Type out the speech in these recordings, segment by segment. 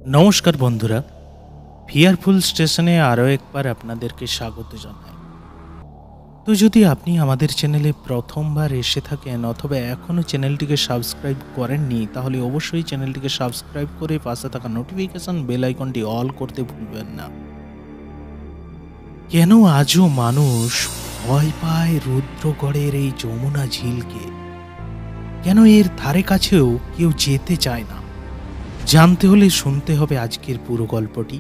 নমস্কার বন্ধুরা, ফিয়ারফুল স্টেশনে আরও একবার আপনাদেরকে স্বাগত জানাই। তো যদি আপনি আমাদের চ্যানেলে প্রথমবার এসে থাকেন অথবা এখনও চ্যানেলটিকে সাবস্ক্রাইব করেননি, তাহলে অবশ্যই চ্যানেলটিকে সাবস্ক্রাইব করে পাশে থাকা নোটিফিকেশন বেল আইকনটি অল করতে ভুলবেন না। কেন আজও মানুষ ভয় পায় রুদ্রগড়ের এই যমুনা ঝিলকে? কেন এর ধারে কাছেও কেউ যেতে চায় না? জানতে হলে শুনতে হবে আজকের পুরো গল্পটি।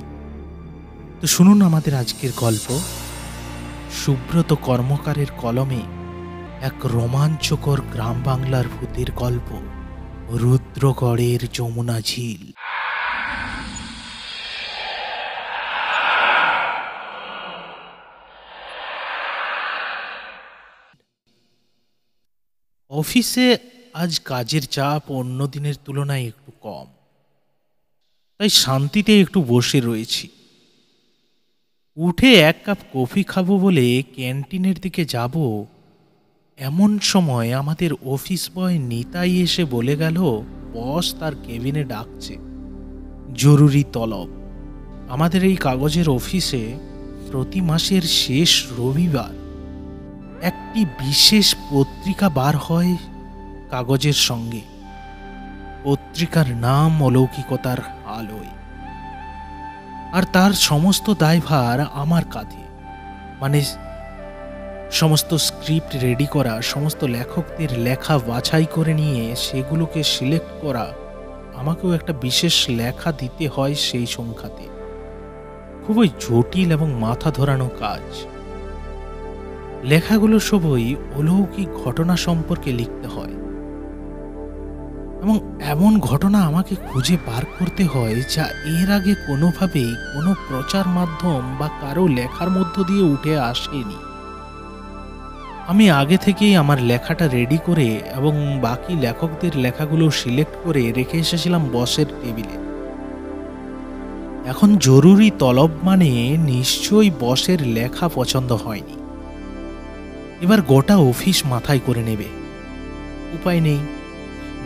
তো শুনুন আমাদের আজকের গল্প, সুব্রত কর্মকারের কলমে এক রোমাঞ্চকর গ্রাম বাংলার ভূতের গল্প, রুদ্রগড়ের যমুনা ঝিল। অফিসে আজ কাজের চাপ অন্য দিনের তুলনায় একটু কম, তাই শান্তিতে একটু বসে রয়েছি। উঠে এক কাপ কফি খাবো বলে ক্যান্টিনের দিকে যাব, এমন সময় আমাদের অফিস বয় নিতাই এসে বলে গেল বস তার কেবিনে ডাকছে, জরুরি তলব। আমাদের এই কাগজের অফিসে প্রতি মাসের শেষ রবিবার একটি বিশেষ পত্রিকা বার হয় কাগজের সঙ্গে। পত্রিকার নাম অলৌকিকতার আলোয়, আর তার সমস্ত দায়ভার আমার কাঁধে। মানে সমস্ত স্ক্রিপ্ট রেডি করা, সমস্ত লেখকদের লেখা বাছাই করে নিয়ে সেগুলোকে সিলেক্ট করা, আমাকেও একটা বিশেষ লেখা দিতে হয় সেই সংখ্যাতে। খুবই জটিল এবং মাথা ধরানো কাজ। লেখাগুলো সবই অলৌকিক ঘটনা সম্পর্কে লিখতে হয়, এবং এমন ঘটনা আমাকে খুঁজে বার করতে হয় যা এর আগে কোনোভাবেই কোনো প্রচার মাধ্যম বা কারো লেখার মধ্য দিয়ে উঠে আসেনি। আমি আগে থেকেই আমার লেখাটা রেডি করে এবং বাকি লেখকদের লেখাগুলো সিলেক্ট করে রেখে এসেছিলাম বসের টেবিলে। এখন জরুরি তলব মানে নিশ্চয়ই বসের লেখা পছন্দ হয়নি। এবার গোটা অফিস মাথায় করে নেবে। উপায় নেই,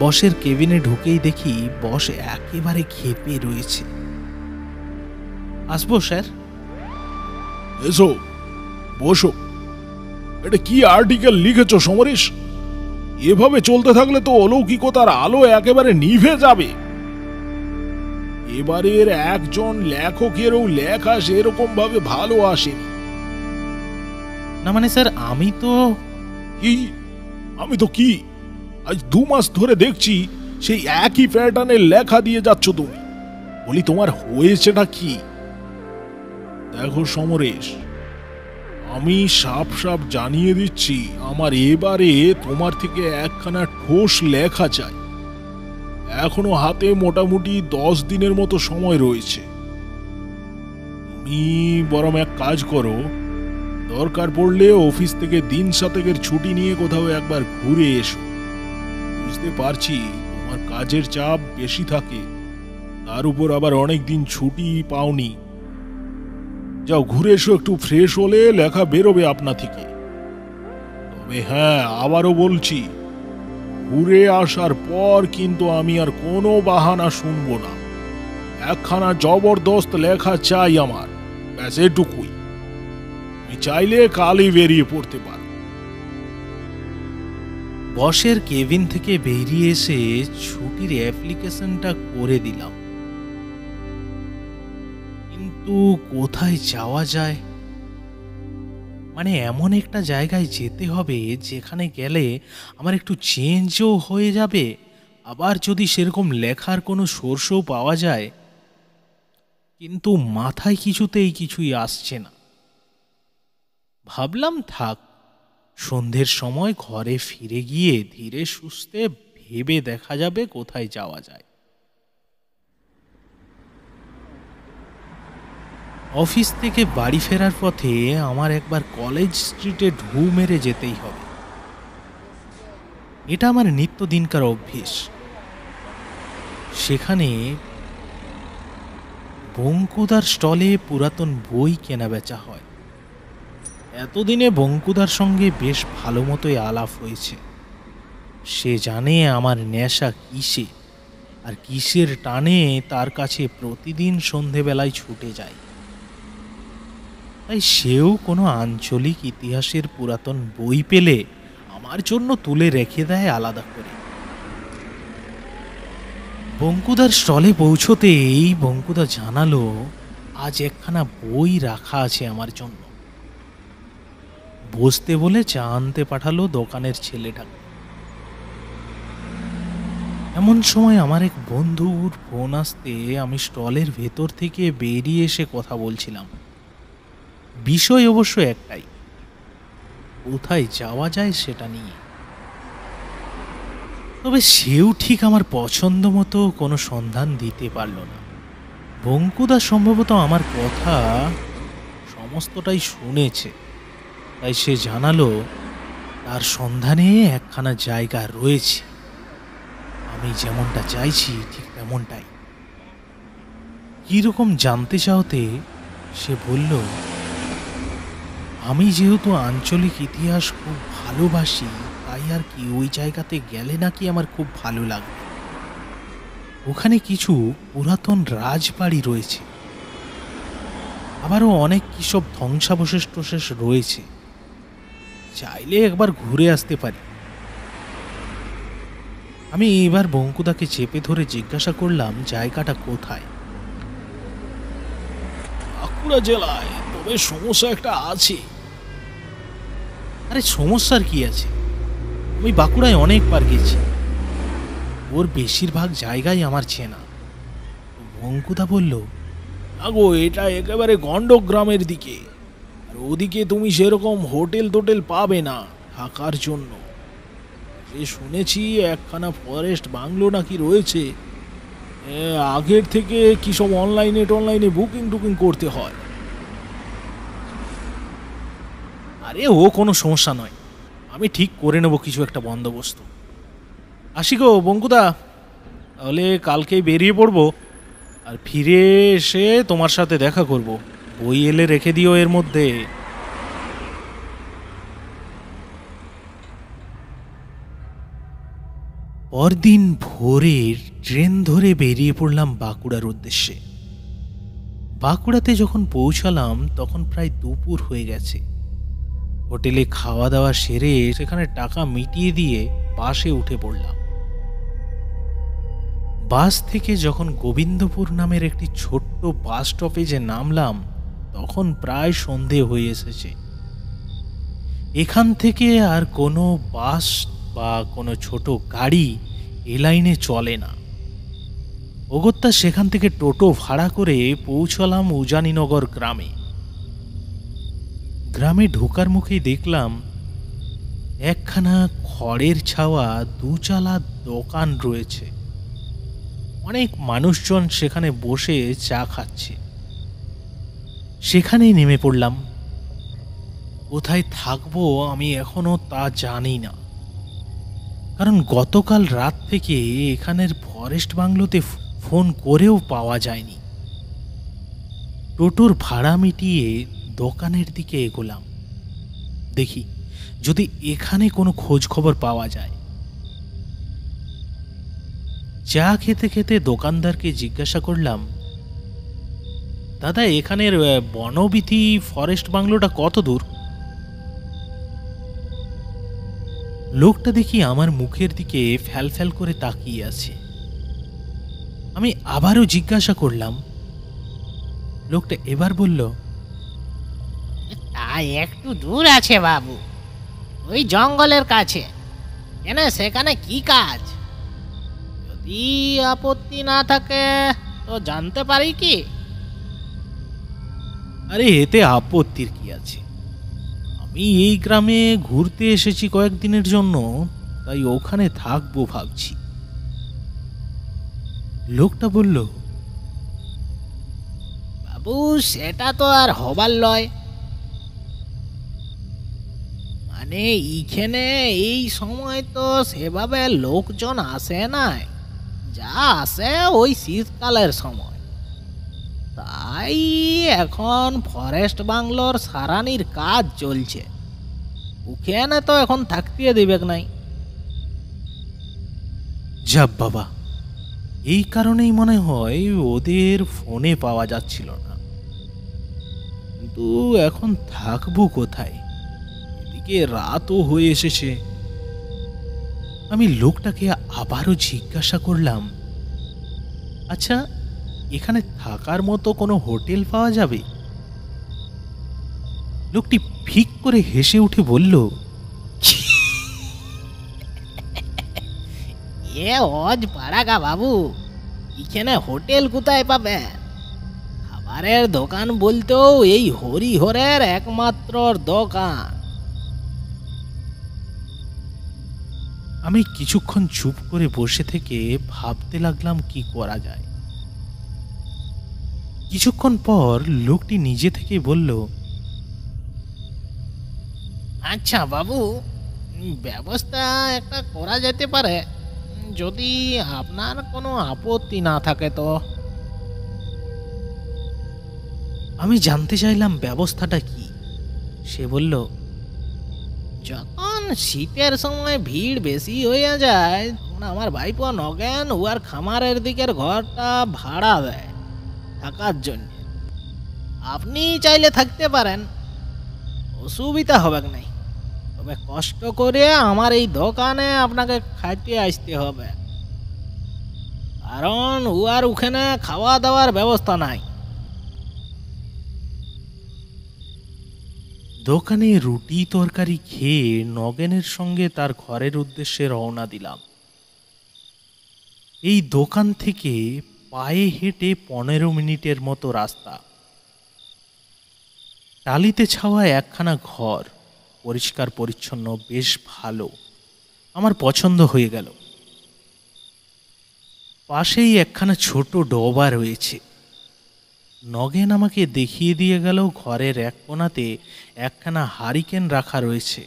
বসের কেবিনে ঢুকেই দেখি বস একেবারে ক্ষেপে রয়েছে। আসবো স্যার? এসো, বসো। এটা কি আর্টিকেল লিখেছো সমরেশ? এভাবে চলতে থাকলে তো অলৌকিকতার আলো একেবারে নিভে যাবে। এবারের একজন লেখকেরও লেখা সেরকম ভাবে ভালো আসেনি। না মানে স্যার, আমি তো কি আজ 2 মাস ধরে দেখছি সেই একই প্যাটার্নের লেখা দিয়ে যাচ্ছ তুমি। বলি তোমার হয়েছেটা কি? দেখো সমরেশ, আমি সাপ জানিয়ে দিচ্ছি, আমার এবারে তোমার থেকে একখানা ঠোস লেখা চাই। এখনো হাতে মোটামুটি 10 দিনের মতো সময় রয়েছে। তুমি বরং এক কাজ করো, দরকার পড়লে অফিস থেকে দিন 7 ছুটি নিয়ে কোথাও একবার ঘুরে এসো। বুঝতে পারছি তোমার কাজের চাপ বেশি থাকে, তার উপর আবার অনেক দিন ছুটি পাওনি। যাও ঘুরে এসো, একটু ফ্রেশ হলে লেখা বেরোবে আপনা থেকে। তবে হ্যাঁ, আবারও বলছি, ঘুরে আসার পর কিন্তু আমি আর কোনো বাহানা শুনবো না। একখানা জবরদস্ত লেখা চাই আমার, ব্যাস এটুকুই। তুমি চাইলে কালই বেরিয়ে পড়তে পারো। বসের কেবিন থেকে বেরিয়ে এসে ছুটির অ্যাপ্লিকেশনটা করে দিলাম, কিন্তু কোথায় যাওয়া যায়? মানে এমন একটা জায়গায় যেতে হবে যেখানে গেলে আমার একটু চেঞ্জও হয়ে যাবে, আবার যদি সেরকম লেখার কোনো সোর্সও পাওয়া যায়। কিন্তু মাথায় কিছুই আসছে না। ভাবলাম থাক, সন্ধ্যের সময় ঘরে ফিরে গিয়ে ধীরে সুস্থে ভেবে দেখা যাবে কোথায় যাওয়া যায়। অফিস থেকে বাড়ি ফেরার পথে আমার একবার কলেজ স্ট্রিটে ঢু মেরে যেতেই হবে। এটা আমার নিত্যদিনকার অভ্যেস। সেখানে বঙ্কুদার স্টলে পুরাতন বই কেনা বেচা হয়। এতদিনে বঙ্কুদার সঙ্গে বেশ ভালো মতোই আলাপ হয়েছে। সে জানে আমার নেশা কিসে আর কিসের টানে তার কাছে প্রতিদিন সন্ধেবেলায় ছুটে যায়। তাই সেও কোনো আঞ্চলিক ইতিহাসের পুরাতন বই পেলে আমার জন্য তুলে রেখে দেয় আলাদা করে। বঙ্কুদার স্টলে পৌঁছতেই বঙ্কুদা জানালো আজ একখানা বই রাখা আছে আমার জন্য। বসতে বলে চা আনতে পাঠালো দোকানের ছেলেটাকে। এমন সময় আমার এক বন্ধুর ফোন আসতে আমি স্টলের ভেতর থেকে বেরিয়ে এসে কথা বলছিলাম। বিষয় অবশ্য একটাই, কোথায় যাওয়া যায় সেটা নিয়ে। তবে সেও ঠিক আমার পছন্দ মতো কোনো সন্ধান দিতে পারল না। বঙ্কুদা সম্ভবত আমার কথা সমস্তটাই শুনেছে, তাই সে জানালো তার সন্ধানে একখানা জায়গা রয়েছে, আমি যেমনটা চাইছি ঠিক তেমনটাই। কিরকম জানতে চাওতে সে বলল, আমি যেহেতু আঞ্চলিক ইতিহাস খুব ভালোবাসি, তাই আর কি ওই জায়গাতে গেলে নাকি আমার খুব ভালো লাগবে। ওখানে কিছু পুরাতন রাজবাড়ি রয়েছে, আবারও অনেক কিসব ধ্বংসাবশেষ টশেষ রয়েছে, চাইলে একবার ঘুরে আসতে পারি। আমি এবার বঙ্কুদাকে চেপে ধরে জিজ্ঞাসা করলাম জায়গাটা কোথায়। বাঁকুড়া জেলায়, তবে সমস্যা একটা আছে। আরে সমস্যার কি আছে, আমি বাঁকুড়ায় অনেকবার গেছি, ওর বেশিরভাগ জায়গায় আমার চেনা। বঙ্কুদা বলল, আগো এটা একেবারে গণ্ডগ্রামের দিকে, আর ওদিকে তুমি সেরকম হোটেল টোটেল পাবে না থাকার জন্য। যে শুনেছি একখানা ফরেস্ট বাংলো নাকি রয়েছে, আগের থেকে কি সব অনলাইনে বুকিং টুকিং করতে হয়। আরে ও কোনো সমস্যা নয়, আমি ঠিক করে নেব কিছু একটা বন্দোবস্ত। আসি গো বঙ্কুদা, তাহলে কালকেই বেরিয়ে পড়বো, আর ফিরে এসে তোমার সাথে দেখা করব। বই এলে রেখে দিও এর মধ্যে। পরদিন ভোরের ট্রেন ধরে বেরিয়ে পড়লাম বাঁকুড়ার উদ্দেশ্যে। বাঁকুড়াতে যখন পৌঁছালাম তখন প্রায় দুপুর হয়ে গেছে। হোটেলে খাওয়া দাওয়া সেরে সেখানে টাকা মিটিয়ে দিয়ে বাসে উঠে পড়লাম। বাস থেকে যখন গোবিন্দপুর নামের একটি ছোট্ট বাস স্টপেজে নামলাম তখন প্রায় সন্ধে হয়ে এসেছে। এখান থেকে আর কোনো বাস বা কোনো ছোট গাড়ি এ লাইনে চলে না। অগত্যা সেখান থেকে টোটো ভাড়া করে পৌঁছলাম উজানিনগর গ্রামে। গ্রামে ঢোকার মুখেই দেখলাম একখানা খড়ের ছাওয়া দুচালা দোকান রয়েছে। অনেক মানুষজন সেখানে বসে চা খাচ্ছে। সেখানেই নেমে পড়লাম। কোথায় থাকবো আমি এখনো তা জানি না, কারণ গতকাল রাত থেকে এখানের ফরেস্ট বাংলোতে ফোন করেও পাওয়া যায়নি। টোটোর ভাড়া মিটিয়ে দোকানের দিকে এগোলাম, দেখি যদি এখানে কোনো খোঁজ খবর পাওয়া যায়। চা খেতে খেতে দোকানদারকে জিজ্ঞাসা করলাম, দাদা এখানের বনবিথি ফরেস্ট বাংলোটা কত দূর? লোকটা দেখি আমার মুখের দিকে ফ্যাল ফ্যাল করে তাকিয়ে আছে। আমি আবারও জিজ্ঞাসা করলাম। লোকটা এবার বলল, তা একটু দূর আছে বাবু, ওই জঙ্গলের কাছে। কেন সেখানে কি কাজ? যদি আপত্তি না থাকে তো জানতে পারি কি? আরে এতে আপত্তির কি আছে, আমি এই গ্রামে ঘুরতে এসেছি কয়েকদিনের জন্য, তাই ওখানে থাকবো ভাবছি। লোকটা বলল, বাবু সেটা তো আর হবার লয়। মানে এইখানে এই সময় তো সেভাবে লোকজন আসে নাই, যা আসে ওই শীতকালের সময়। তাই এখন ফরেস্ট বাংলোর সারানির কাজ চলছে, ওখানে তো এখন থাকতে দিবে নাই। যাব বাবা, এই কারণেই মনে হয় ওদের ফোনে পাওয়া যাচ্ছিল না। কিন্তু এখন থাকবো কোথায়? এদিকে রাতও হয়ে এসেছে। আমি লোকটাকে আবারও জিজ্ঞাসা করলাম, আচ্ছা, এখানে থাকার মতো কোনো হোটেল পাওয়া যাবে? লোকটি ফিক করে হেসে উঠে বলল, এ অজ পাড়াগা বাবু, এখানে হোটেল কোথায় পাবেন? খাবারের দোকান বলতেও এই হরিহরের একমাত্র দোকান। আমি কিছুক্ষণ চুপ করে বসে থেকে ভাবতে লাগলাম কি করা যায়। কিছুক্ষণ পর লোকটি নিজে থেকে বলল, আচ্ছা বাবু, ব্যবস্থা একটা করা যেতে পারে, যদি আপনার কোনো আপত্তি না থাকে তো। আমি জানতে চাইলাম ব্যবস্থাটা কি। সে বলল, যখন শীতের সময় ভিড় বেশি হয়ে যায়, তখন আমার ভাইপো নগেন উয়ার খামারের দিকের ঘরটা ভাড়া দেয় থাকার জন্য। আপনি চাইলে থাকতে পারেন, অসুবিধা হবে নাই। তবে কষ্ট করে আমার এই দোকানে আপনাকে খাইতে আসতে হবে, কারণ উয়ার ওখানে খাওয়া দাওয়ার ব্যবস্থা নাই। দোকানে রুটি তরকারি খেয়ে নগেনের সঙ্গে তার ঘরের উদ্দেশ্যে রওনা দিলাম। এই দোকান থেকে পায়ে হেঁটে 15 মিনিটের মতো রাস্তা। টালিতে ছাওয়া একখানা ঘর, পরিষ্কার পরিচ্ছন্ন, বেশ ভালো, আমার পছন্দ হয়ে গেল। পাশেই একখানা ছোট ডোবা রয়েছে। নগেন আমাকে দেখিয়ে দিয়ে গেল ঘরের এক কোণাতে একখানা হারিকেন রাখা রয়েছে।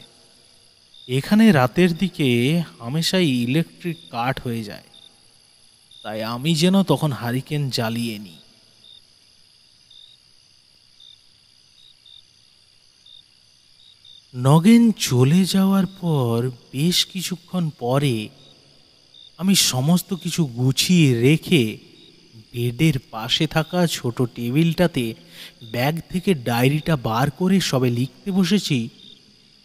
এখানে রাতের দিকে হামেশাই ইলেকট্রিক কাট হয়ে যায়, তাই আমি যেন তখন হারিকেন জ্বালিয়ে নিই। নগেন চলে যাওয়ার পর বেশ কিছুক্ষণ পরে আমি সমস্ত কিছু গুছিয়ে রেখে বেডের পাশে থাকা ছোট টেবিলটাতে ব্যাগ থেকে ডায়েরিটা বার করে সবে লিখতে বসেছি,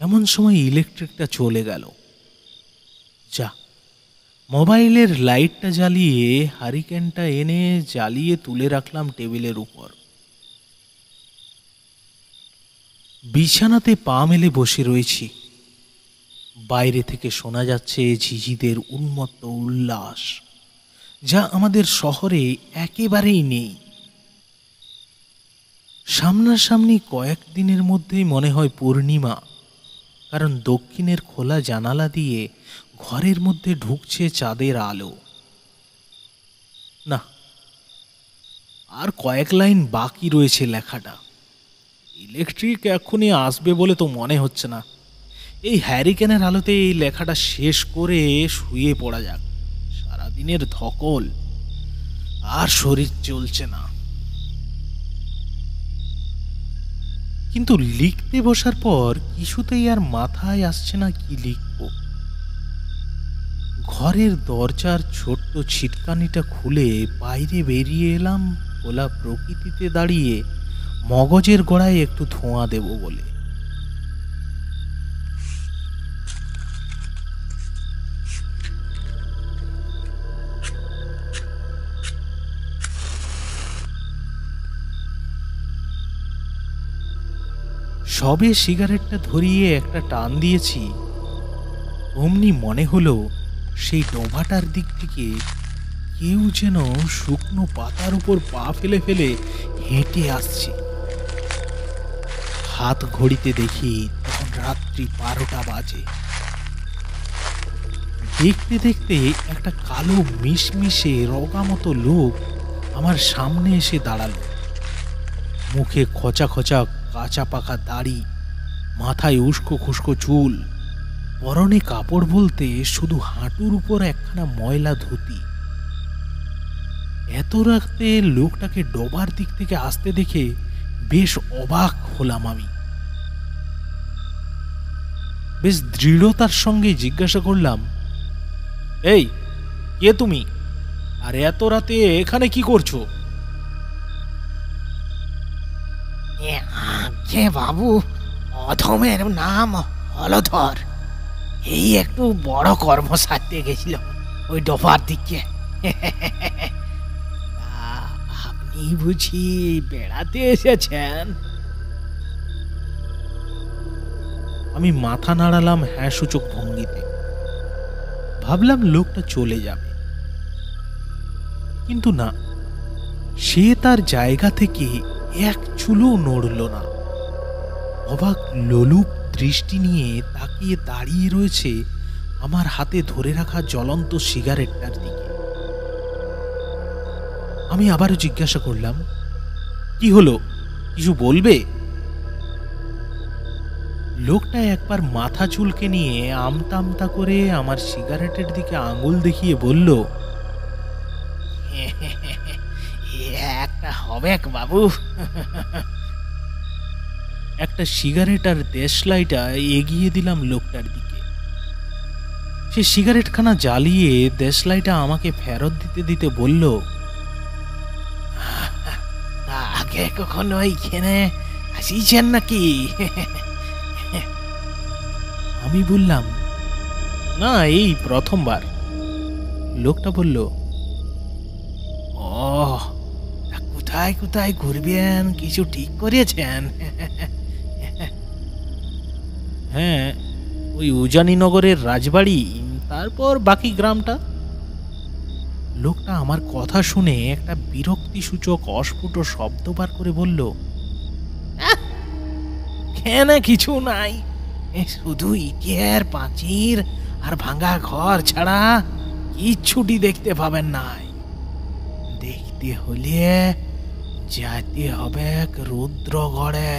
এমন সময় ইলেকট্রিকটা চলে গেল। যা, মোবাইলের লাইটটা জ্বালিয়ে হারিকেনটা এনে জ্বালিয়ে তুলে রাখলাম টেবিলের উপর। বিছানাতে পা মেলে বসে রয়েছি। বাইরে থেকে শোনা যাচ্ছে ঝিঝিদের উন্মত্ত উল্লাস, যা আমাদের শহরে একেবারেই নেই। সামনাসামনি কয়েকদিনের মধ্যেই মনে হয় পূর্ণিমা, কারণ দক্ষিণের খোলা জানালা দিয়ে ঘরের মধ্যে ঢুকছে চাঁদের আলো। না, আর কয়েক লাইন বাকি রয়েছে লেখাটা। ইলেকট্রিক এখনই আসবে বলে তো মনে হচ্ছে না। এই হ্যারিকেনের আলোতে এই লেখাটা শেষ করে শুয়ে পড়া যাক। সারাদিনের ধকল আর শরীর চলছে না। কিন্তু লিখতে বসার পর কিছুতেই আর মাথায় আসছে না কি লিখব। ঘরের দরজার ছোট্ট ছিটকানিটা খুলে বাইরে বেরিয়ে এলাম খোলা প্রকৃতিতে দাঁড়িয়ে মগজের গোড়ায় একটু ধোঁয়া দেব বলে। সবে সিগারেটটা ধরিয়ে একটা টান দিয়েছি, অমনি মনে হলো সেই ডোবাটার দিক থেকে কেউ যেন শুকনো পাতার উপর পা ফেলে ফেলে হেঁটে আসছে। হাত ঘড়িতে দেখি তখন রাত্রি 12টা বাজে। দেখতে দেখতে একটা কালো মিশমিশে রগা মতো লোক আমার সামনে এসে দাঁড়ালো। মুখে খোঁচা খোঁচা কাঁচা পাকা দাড়ি, মাথায় উস্কো খুস্কো চুল, পরনে কাপড় বলতে শুধু হাঁটুর উপর একখানা ময়লা ধুতি। এত রাতে লোকটাকে ডোবার দিক থেকে আসতে দেখে বেশ অবাক হলাম আমি। বেশ দৃঢ়তার সঙ্গে জিজ্ঞাসা করলাম, এই কে তুমি, আর এত রাতে এখানে কি করছো? আগে বাবু, অধমের নাম হলধর। এই একটু বড় কর্ম সারতে গেছিল ওই ডোবার দিকে। তা আপনি বুঝি বেড়াতে এসেছেন? আমি মাথা নাড়ালাম হ্যাঁ সূচক ভঙ্গিতে। ভাবলাম লোকটা চলে যাবে, কিন্তু না, সে তার জায়গা থেকে এক চুলও নড়ল না। অবাক লোলুপ দৃষ্টি নিয়ে তাকিয়ে দাঁড়িয়ে রয়েছে আমার হাতে ধরে রাখা জ্বলন্ত সিগারেটটার দিকে। আমি আবারও জিজ্ঞাসা করলাম, কি হলো, কিছু বলবে? লোকটা একবার মাথা চুলকে নিয়ে আমতা আমতা করে আমার সিগারেটের দিকে আঙুল দেখিয়ে বলল, একটা হবেক বাবু। একটা সিগারেট আর দেশলাইটা এগিয়ে দিলাম লোকটার দিকে। সে সিগারেটখানা জ্বালিয়ে দেশলাইটা আমাকে ফেরত দিতে দিতে বলল, তা আগে কখনো এইখানে আসিছেন নাকি? আমি বললাম, না, এই প্রথমবার। লোকটা বলল, ও, তা কোথায় কোথায় ঘুরবেন, কিছু ঠিক করেছেন? হ্যাঁ, ওই উজানিনগরের রাজবাড়ি, তারপর বাকি গ্রামটা। লোকটা আমার কথা শুনে একটা বিরক্তিসূচক অস্ফুট শব্দ বার করে বলল, এখানে কিছু নাই, শুধু ইটের পাঁচির আর ভাঙা ঘর ছাড়া কিচ্ছুটি দেখতে পাবেন নাই। দেখতে হলে যেতে হবে রুদ্রগড়ে।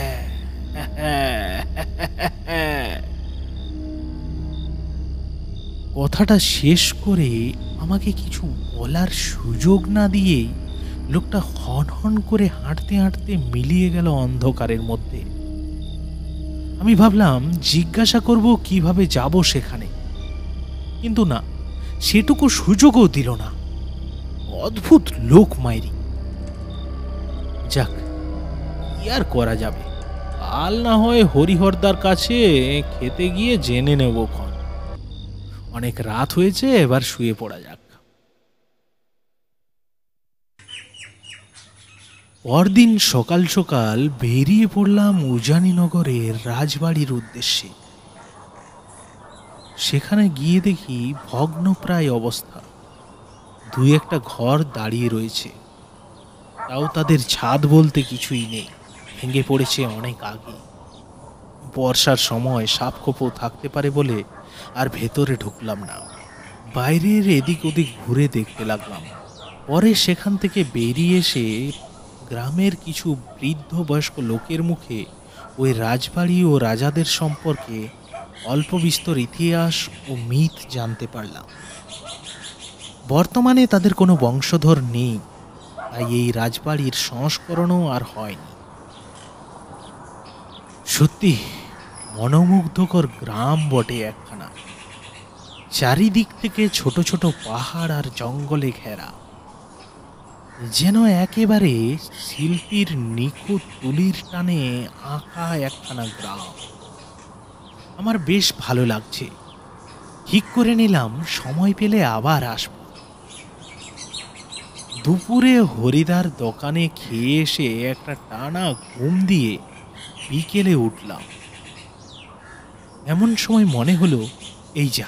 কথাটা শেষ করে আমাকে কিছু বলার সুযোগ না দিয়ে লোকটা হন হন করে হাঁটতে হাঁটতে মিলিয়ে গেল অন্ধকারের মধ্যে। আমি ভাবলাম জিজ্ঞাসা করব কিভাবে যাব সেখানে, কিন্তু না, সেটুকু সুযোগও দিল না। অদ্ভুত লোক মাইরি। যাক, কি আর করা যাবে, কাল না হয় হরিহরদার কাছে খেতে গিয়ে জেনে নেব ক্ষণ। অনেক রাত হয়েছে, এবার শুয়ে পড়া যাক। পরদিন সকাল সকাল বেরিয়ে পড়লাম উজানিনগরের রাজবাড়ির উদ্দেশ্যে। সেখানে গিয়ে দেখি ভগ্নপ্রায় অবস্থা। দুই একটা ঘর দাঁড়িয়ে রয়েছে, তাও তাদের ছাদ বলতে কিছুই নেই, ভেঙে পড়েছে অনেক আগে। বর্ষার সময় সাপখোপও থাকতে পারে বলে আর ভেতরে ঢুকলাম না, বাইরের এদিক ওদিক ঘুরে দেখতে লাগলাম। পরে সেখান থেকে বেরিয়ে এসে গ্রামের কিছু বৃদ্ধ বয়স্ক লোকের মুখে ওই রাজবাড়ি ও রাজাদের সম্পর্কে অল্প বিস্তর ইতিহাস ও মিথ জানতে পারলাম। বর্তমানে তাদের কোনো বংশধর নেই, তাই এই রাজবাড়ির সংস্করণও আর হয়নি। সত্যি মনোমুগ্ধকর গ্রাম বটে একখানা। চারিদিক থেকে ছোট ছোট পাহাড় আর জঙ্গলে ঘেরা, যেন একেবারে শিল্পীর নিখুঁত তুলির টানে আঁকা একখানা গ্রাম। আমার বেশ ভালো লাগছে। ঠিক করে নিলাম সময় পেলে আবার আসব। দুপুরে হরিদার দোকানে খেয়ে এসে একটা টানা ঘুম দিয়ে বিকেলে উঠলাম। এমন সময় মনে হলো, এই যা,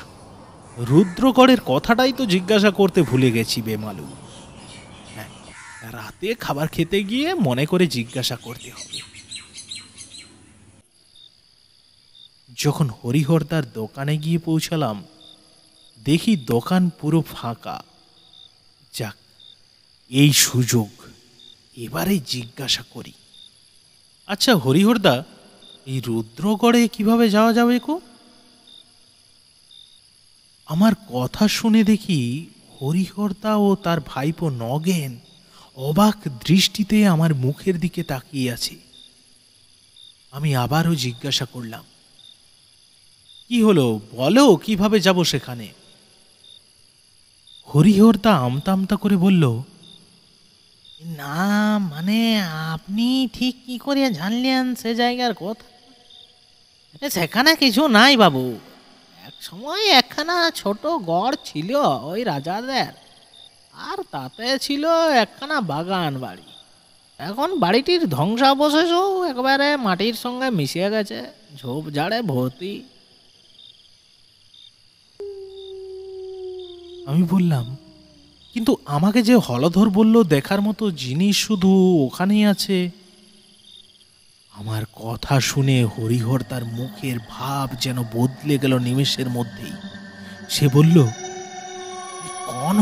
রুদ্রগড়ের কথাটাই তো জিজ্ঞাসা করতে ভুলে গেছি বেমালু। হ্যাঁ, রাতে খাবার খেতে গিয়ে মনে করে জিজ্ঞাসা করতে হবে। যখন হরিহরদার দোকানে গিয়ে পৌঁছালাম, দেখি দোকান পুরো ফাঁকা। যাক, এই সুযোগ, এবারে জিজ্ঞাসা করি। আচ্ছা হরিহরদা, এই রুদ্রগড়ে কিভাবে যাওয়া যাবে গো? আমার কথা শুনে দেখি হরিহরদা ও তার ভাইপো নগেন অবাক দৃষ্টিতে আমার মুখের দিকে তাকিয়ে আছে। আমি আবারও জিজ্ঞাসা করলাম, কি হলো, বলো কিভাবে যাব সেখানে? হরিহরদা আমতা আমতা করে বলল, না মানে আপনি ঠিক কি করে জানলেন সে জায়গার কথা? সেখানে কিছু নাই বাবু। এক সময় একখানা ছোট গড় ছিল ওই রাজাদের, আর তাতে ছিল একখানা বাগান বাড়ি। এখন বাড়িটির ধ্বংসাবশেষও একবারে মাটির সঙ্গে মিশিয়ে গেছে, ঝোপঝাড়ে ভর্তি। আমি বললাম, কিন্তু আমাকে যে হলধর বলল দেখার মতো জিনিস শুধু ওখানেই আছে। আমার কথা শুনে হরিহর তার মুখের ভাব যেন বদলে গেল নিমেষের মধ্যেই। সে বলল, কন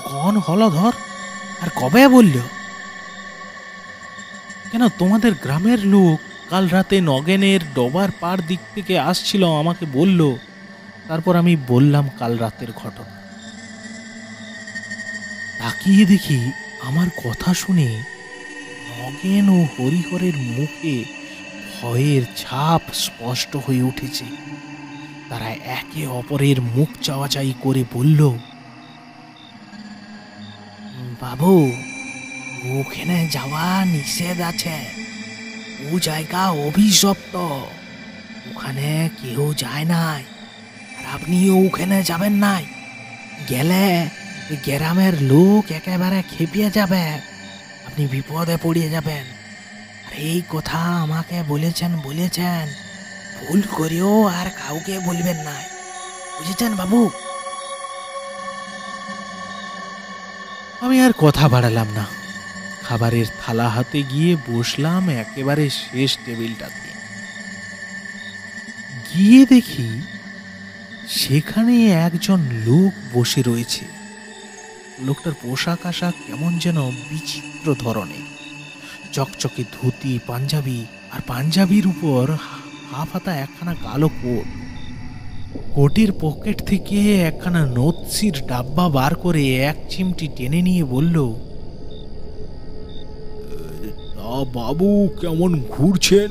কন হলধর, আর কবে বলল? কেন, তোমাদের গ্রামের লোক কাল রাতে নগেনের ডোবার পাড় দিক থেকে আসছিল, আমাকে বলল। তারপর আমি বললাম কাল রাতের ঘটনা। তাকিয়ে দেখি আমার কথা শুনে নগেন ও হরিহরের মুখে ভয়ের ছাপ স্পষ্ট হয়ে উঠেছে। তারা একে অপরের মুখ চাওয়াচাই করে বলল, বাবু, ওখানে যাওয়া নিষেধ আছে। ও জায়গা অভিশপ্ত, ওখানে কেউ যায় নাই, আর আপনিও ওখানে যাবেন নাই। গেলে গ্রামের লোক একেবারে খেপিয়ে যাবে, আপনি বিপদে পড়িয়ে যাবেন। আর এই কথা আমাকে বলেছেন, ভুল করেও আর কাউকে বলবেন নাই, বুঝেছেন বাবু? আমি আর কথা বাড়ালাম না। খাবারের থালা হাতে গিয়ে বসলাম একেবারে শেষ টেবিলটাতে। গিয়ে দেখি সেখানে একজন লোক বসে রয়েছে। লোকটার পোশাক আশাক কেমন যেন বিচিত্র ধরনের। চকচকে ধুতি, পাঞ্জাবি, আর পাঞ্জাবির উপর হাফ হাতা একখানা কালো কোট। কোটের পকেট থেকে একখানা নৎসির ডাব্বা বার করে এক চিমটি টেনে নিয়ে বলল, তা বাবু কেমন ঘুরছেন?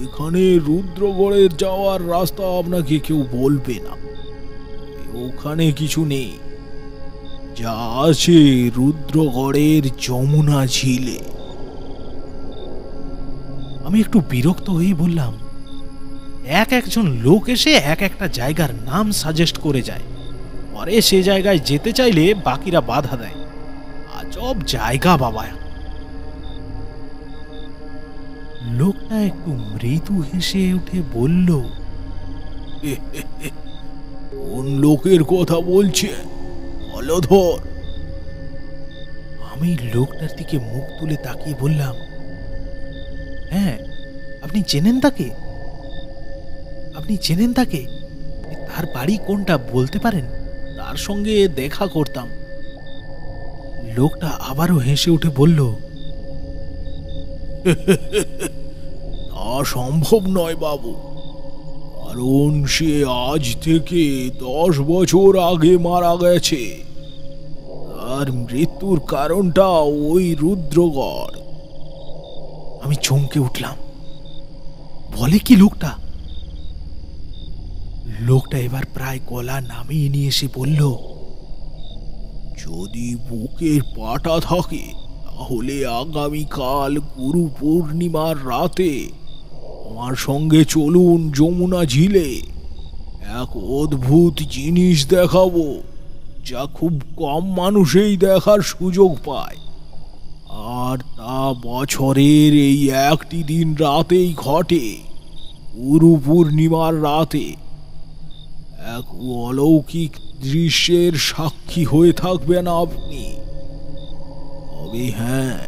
এখানে রুদ্রগড়ের যাওয়ার রাস্তা আপনাকে কেউ বলবে না, ওখানে কিছু নেই। যা আছে রুদ্রগড়ের যমুনা ঝিলে। আমি একটু বিরক্ত হয়ে বললাম, একজন লোক এসে এক একটা জায়গার নাম সাজেস্ট করে যায়, পরে সে জায়গায় যেতে চাইলে বাকিরা বাধা দেয়। আজব জায়গা বাবা। লোকটা একটু মৃদু হেসে উঠে বলল, কোন লোকের কথা বলছেন হলধর? আমি লোকটার দিকে মুখ তুলে তাকিয়ে বললাম, হ্যাঁ, আপনি চেনেন তাকে? তার বাড়ি কোনটা বলতে পারেন? তার সঙ্গে দেখা করতাম। লোকটা আবারও হেসে উঠে বলল, তা সম্ভব নয় বাবু, কারণ সে আজ থেকে 10 বছর আগে মারা গেছে। তার মৃত্যুর কারণটা ওই রুদ্রগড়। আমি চমকে উঠলাম। বলে কি লোকটা? লোকটা এবার প্রায় গলা নামিয়ে নিয়ে এসে বলল, যদি বুকের পাটা থাকে তাহলে আগামীকাল গুরু পূর্ণিমার রাতে আমার সঙ্গে চলুন যমুনা ঝিলে। এক অদ্ভুত জিনিস দেখাবো, যা খুব কম মানুষই দেখার সুযোগ পায়, আর তা বছরের এই একটি দিন রাতেই ঘটে। গুরু পূর্ণিমার রাতে এক অলৌকিক দৃশ্যের সাক্ষী হয়ে থাকবেন আপনি। তবে হ্যাঁ,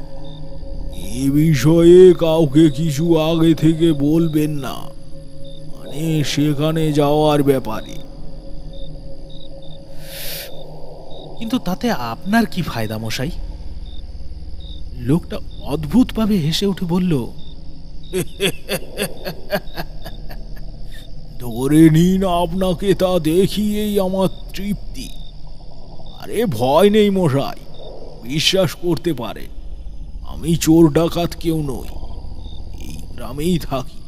এ বিষয়ে কাউকে কিছু আগে থেকে বলবেন না, মানে সেখানে যাওয়ার ব্যাপারে। কিন্তু তাতে আপনার কি ফায়দা মশাই? লোকটা অদ্ভুতভাবে হেসে উঠে বলল, ধরে নিন আপনাকে তা দেখিয়েই আমার তৃপ্তি। আরে ভয় নেই মশাই, বিশ্বাস করতে পারে আমি চোর ডাকাত কেউ নই, এই গ্রামেই থাকি।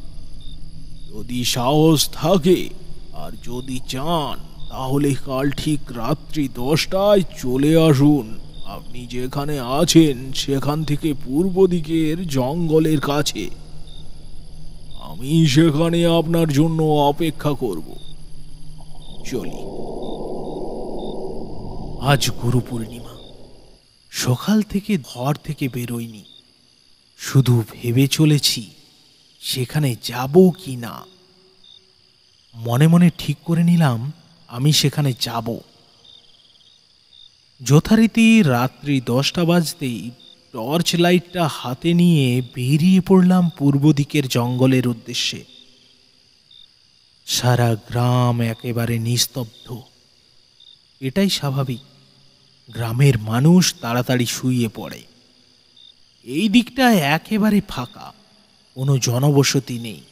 যদি সাহস থাকে আর যদি চান তাহলে কাল ঠিক রাত্রি 10টায় চলে আসুন। আপনি যেখানে আছেন সেখান থেকে পূর্ব দিকের জঙ্গলের কাছে। আমি সেখানে আপনার জন্য অপেক্ষা করব। চলি। আজ গুরু পূর্ণিমা। সকাল থেকে ঘর থেকে বেরোইনি, শুধু ভেবে চলেছি সেখানে যাব কি না। মনে মনে ঠিক করে নিলাম আমি সেখানে যাব। যথারীতি রাত্রি 10টা বাজতেই টর্চ লাইটটা হাতে নিয়ে বেরিয়ে পড়লাম পূর্ব দিকের জঙ্গলের উদ্দেশ্যে। সারা গ্রাম একেবারে নিস্তব্ধ। এটাই স্বাভাবিক, গ্রামের মানুষ তাড়াতাড়ি শুয়ে পড়ে। এই দিকটা একেবারে ফাঁকা, কোনো জনবসতি নেই।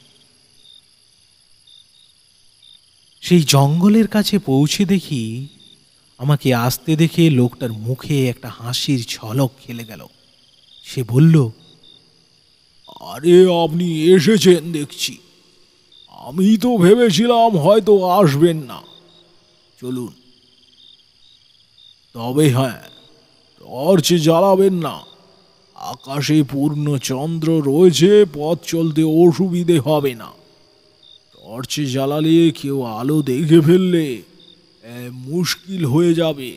সেই জঙ্গলের কাছে পৌঁছে দেখি আমাকে আসতে দেখে লোকটার মুখে একটা হাসির ঝলক খেলে গেল। সে বলল, আরে আপনি এসেছেন দেখছি। আমি তো ভেবেছিলাম হয়তো আসবেন না। চলুন। তবে হ্যাঁ, টর্চ জ্বালাবেন না। আকাশে পূর্ণ চন্দ্র রয়েছে, পথ চলতে অসুবিধে হবে না। টর্চ জ্বালালে কেউ আলো দেখে ফেললে মুশকিল হয়ে যাবে,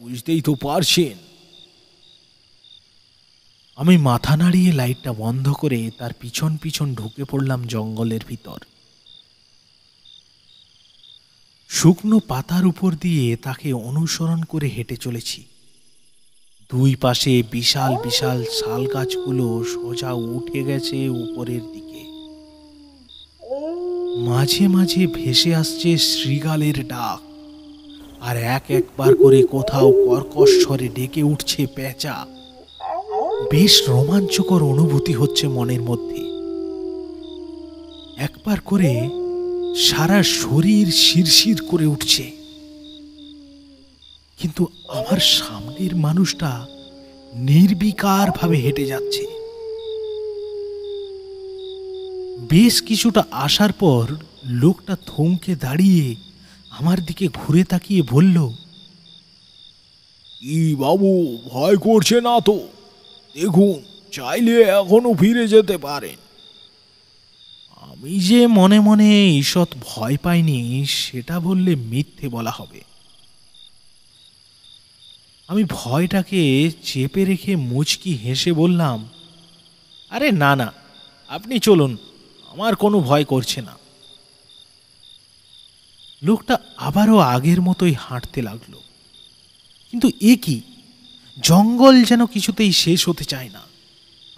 বুঝতেই তো পারছেন। আমি মাথা নাড়িয়ে লাইটটা বন্ধ করে তার পিছন পিছন ঢুকে পড়লাম জঙ্গলের ভিতর। শুকনো পাতার উপর দিয়ে তাকে অনুসরণ করে হেঁটে চলেছি। দুই পাশে বিশাল বিশাল শাল গাছগুলো সোজা উঠে গেছে উপরের দিকে। মাঝে মাঝে ভেসে আসছে শৃগালের ডাক, আর একবার করে কোথাও কর্কশ স্বরে ডেকে উঠছে পেঁচা। বেশ রোমাঞ্চকর অনুভূতি হচ্ছে মনের মধ্যে। একবার করে সারা শরীর শিরশির করে উঠছে। কিন্তু আমার সামনের মানুষটা নির্বিকার ভাবে হেঁটে যাচ্ছে। বেশ কিছুটা আসার পর লোকটা থমকে দাঁড়িয়ে আমার দিকে ঘুরে তাকিয়ে বলল, কি বাবু, ভয় করছে না তো? দেখুন, চাইলে এখনো ফিরে যেতে পারেন। আমি যে মনে মনে ঈষৎ ভয় পাইনি সেটা বললে মিথ্যে বলা হবে। আমি ভয়টাকে চেপে রেখে মুচকি হেসে বললাম, আরে না না, আপনি চলুন, আমার কোনো ভয় করছে না। লোকটা আবারও আগের মতোই হাঁটতে লাগলো। কিন্তু এ কি, জঙ্গল যেন কিছুতেই শেষ হতে চায় না।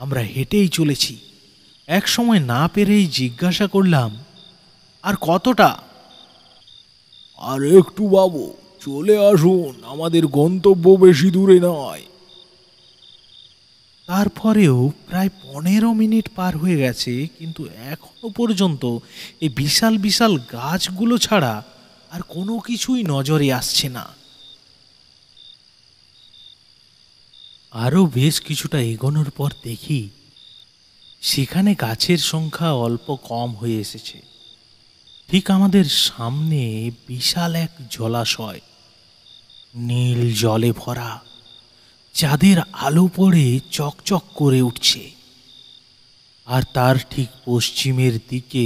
আমরা হেঁটেই চলেছি। এক সময় না পেরেই জিজ্ঞাসা করলাম, আর কতটা? আর একটু বাবু, চলে আসুন, আমাদের গন্তব্য বেশি দূরে নয়। তারপরেও প্রায় 15 মিনিট পার হয়ে গেছে, কিন্তু এখনো পর্যন্ত এই বিশাল বিশাল গাছগুলো ছাড়া আর কোনো কিছুই নজরে আসছে না। আরও বেশ কিছুটা এগোনোর পর দেখি সেখানে গাছের সংখ্যা অল্প কম হয়ে এসেছে। ঠিক আমাদের সামনে বিশাল এক জলাশয়, নীল জলে ভরা, চাঁদের আলো পড়ে চকচক করে উঠছে। আর তার ঠিক পশ্চিমের দিকে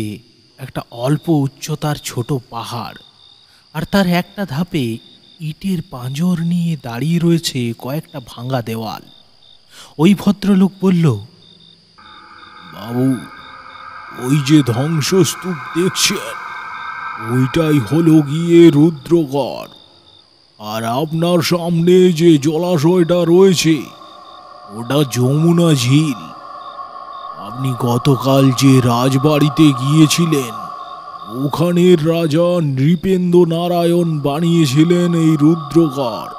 একটা অল্প উচ্চতার ছোট পাহাড়, আর তার একটা ধাপে ইটের পাঁজর নিয়ে দাঁড়িয়ে রয়েছে কয়েকটা ভাঙা দেওয়াল। ওই ভদ্রলোক বলল, বাবু, ওই যে ধ্বংসস্তূপ দেখছেন, ওইটাই হলো গিয়ে রুদ্রগড়। আর আপনার সামনে যে জলাশয়টা রয়েছে ওটা যমুনা ঝিল। আপনি গতকাল যে রাজবাড়িতে গিয়েছিলেন, ওখানের রাজা নৃপেন্দ্র নারায়ণ বানিয়েছিলেন এই রুদ্রগড়।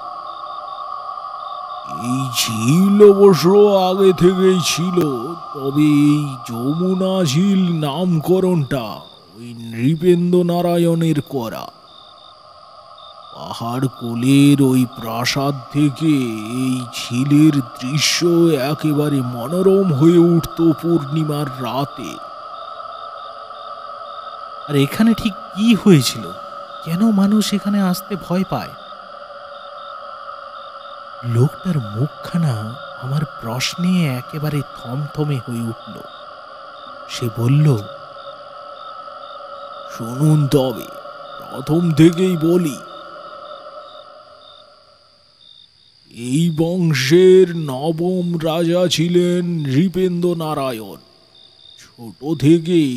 এই ঝিল অবশ্য আগে থেকেই ছিল, তবে এই যমুনা ঝিল নামকরণটা ওই নৃপেন্দ্র নারায়ণের করা। পাহাড় কোলের ওই প্রাসাদ থেকে এই ঝিলের দৃশ্য একেবারে মনোরম হয়ে উঠত পূর্ণিমার রাতে। আর এখানে ঠিক কি হয়েছিল কেন মানুষ এখানে আসতে ভয় পায়? লোকটার মুখখানা আমার প্রশ্নে একেবারে থমথমে হয়ে উঠল। সে বলল, শুনুন তবে প্রথম থেকেই বলি, এই বংশের নবম রাজা ছিলেন নৃপেন্দ্র নারায়ণ। ছোট থেকেই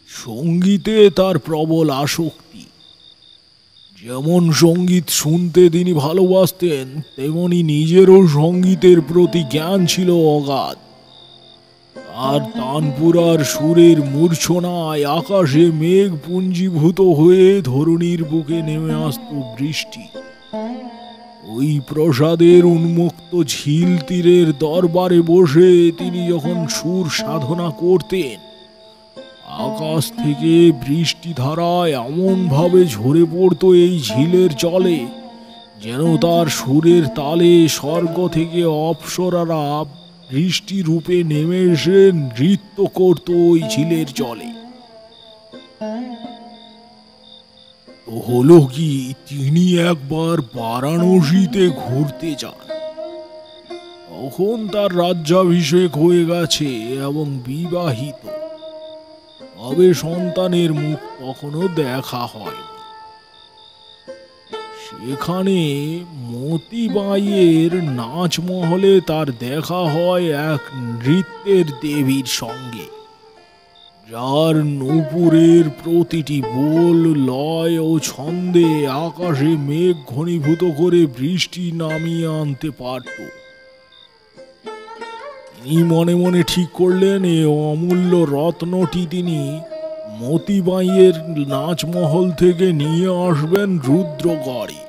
সঙ্গীতে তার প্রবল আসক্তি। যেমন সঙ্গীত শুনতে তিনি ভালোবাসতেন, তেমনি নিজেরও সঙ্গীতের প্রতি জ্ঞান ছিল অগাধ। আর তানপুরার সুরের মূর্ছনায় আকাশে মেঘ পুঞ্জীভূত হয়ে ধরণীর বুকে নেমে আসত বৃষ্টি। ওই প্রসাদের উন্মুক্ত ঝিল তীরের দরবারে বসে তিনি যখন সুর সাধনা করতেন, আকাশ থেকে বৃষ্টি ধারায় এমন ভাবে ঝরে পড়তো এই ঝিলের জলে, যেন তার সুরের তালে স্বর্গ থেকে অপ্সরারা বৃষ্টি রূপে নেমে এসে নৃত্য করত ওই ঝিলের জলে। তো হলো কি, তিনি একবার বারাণসীতে ঘুরতে যান। তখন তার রাজ্যাভিষেক হয়ে গেছে এবং বিবাহিত, তবে সন্তানের মুখ তখনও দেখা হয়। সেখানে মতিবাইয়ের নাচমহলে তার দেখা হয় এক নৃত্যের দেবীর সঙ্গে, যার নূপুরের প্রতিটি বোল, লয় ও ছন্দে আকাশে মেঘ ঘনীভূত করে বৃষ্টি নামিয়ে আনতে পারত। তিনি মনে মনে ঠিক করলেন, এ অমূল্য রত্নটি তিনি মতিবাইয়ের নাচমহল থেকে নিয়ে আসবেন রুদ্রগড়ে।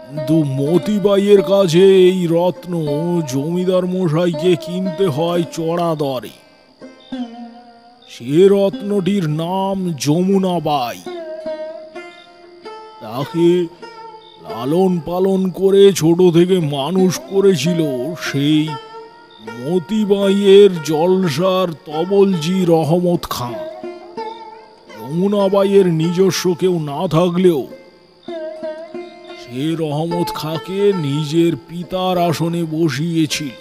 কিন্তু মতিবাইয়ের কাছে এই রত্ন জমিদার মশাইকে কিনতে হয় চড়া দরে। সে রত্নটির নাম যমুনাবাই। তাকে লালন পালন করে ছোট থেকে মানুষ করেছিল সেই মতিবাইয়ের জলসার তবলজি রহমত খাঁ। যমুনাবাইয়ের নিজস্ব কেউ না থাকলেও সে রহমত খাঁকে নিজের পিতার আসনে বসিয়েছিল।